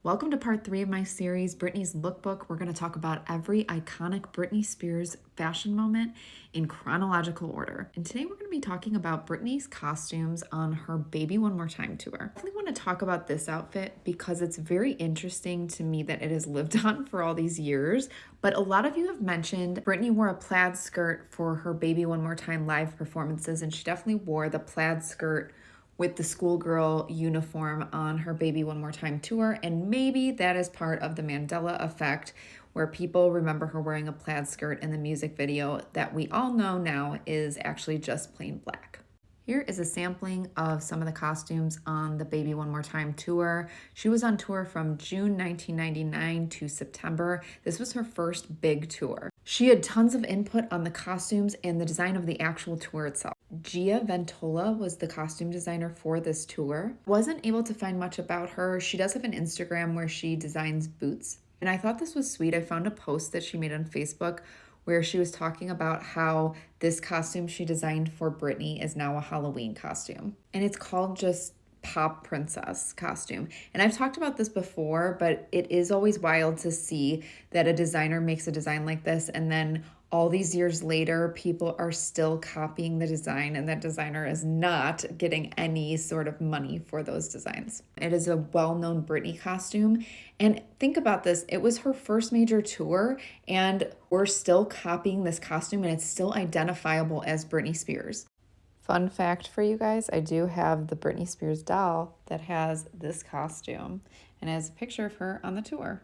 Welcome to part 3 of my series, Britney's Lookbook. We're going to talk about every iconic Britney Spears fashion moment in chronological order. And today we're going to be talking about Britney's costumes on her Baby One More Time tour. I really want to talk about this outfit because it's very interesting to me that it has lived on for all these years. But a lot of you have mentioned Britney wore a plaid skirt for her Baby One More Time live performances, and she definitely wore the plaid skirt with the schoolgirl uniform on her Baby One More Time tour, and maybe that is part of the Mandela effect, where people remember her wearing a plaid skirt in the music video that we all know now is actually just plain black. Here is a sampling of some of the costumes on the Baby One More Time tour. She was on tour from June 1999 to September. This was her first big tour. She had tons of input on the costumes and the design of the actual tour itself. Gia Ventola was the costume designer for this tour. Wasn't able to find much about her. She does have an Instagram where she designs boots. And I thought this was sweet. I found a post that she made on Facebook where she was talking about how this costume she designed for Britney is now a Halloween costume. And it's called just Pop Princess costume. And I've talked about this before, but it is always wild to see that a designer makes a design like this and then all these years later, people are still copying the design, and that designer is not getting any sort of money for those designs. It is a well-known Britney costume. And think about this, it was her first major tour, and we're still copying this costume, and it's still identifiable as Britney Spears. Fun fact for you guys, I do have the Britney Spears doll that has this costume and has a picture of her on the tour.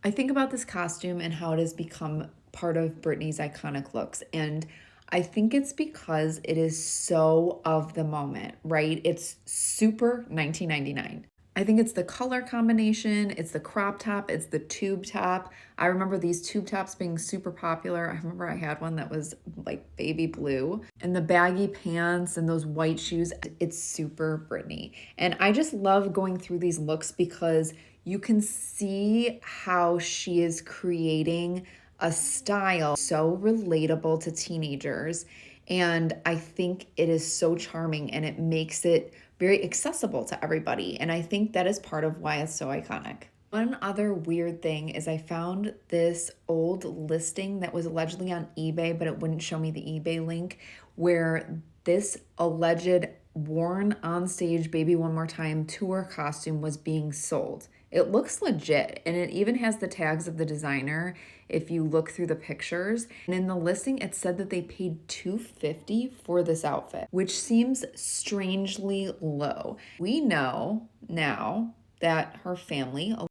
I think about this costume and how it has become part of Britney's iconic looks. And I think it's because it is so of the moment, right? It's super 1999. I think it's the color combination, it's the crop top, it's the tube top. I remember these tube tops being super popular. I remember I had one that was like baby blue, and the baggy pants and those white shoes. It's super Britney. And I just love going through these looks because you can see how she is creating a style so relatable to teenagers. And I think it is so charming and it makes it very accessible to everybody. And I think that is part of why it's so iconic. One other weird thing is I found this old listing that was allegedly on eBay, but it wouldn't show me the eBay link, where this alleged worn on stage Baby One More Time tour costume was being sold. It looks legit, and it even has the tags of the designer if you look through the pictures. And in the listing, it said that they paid $250 for this outfit, which seems strangely low. We know now that her family,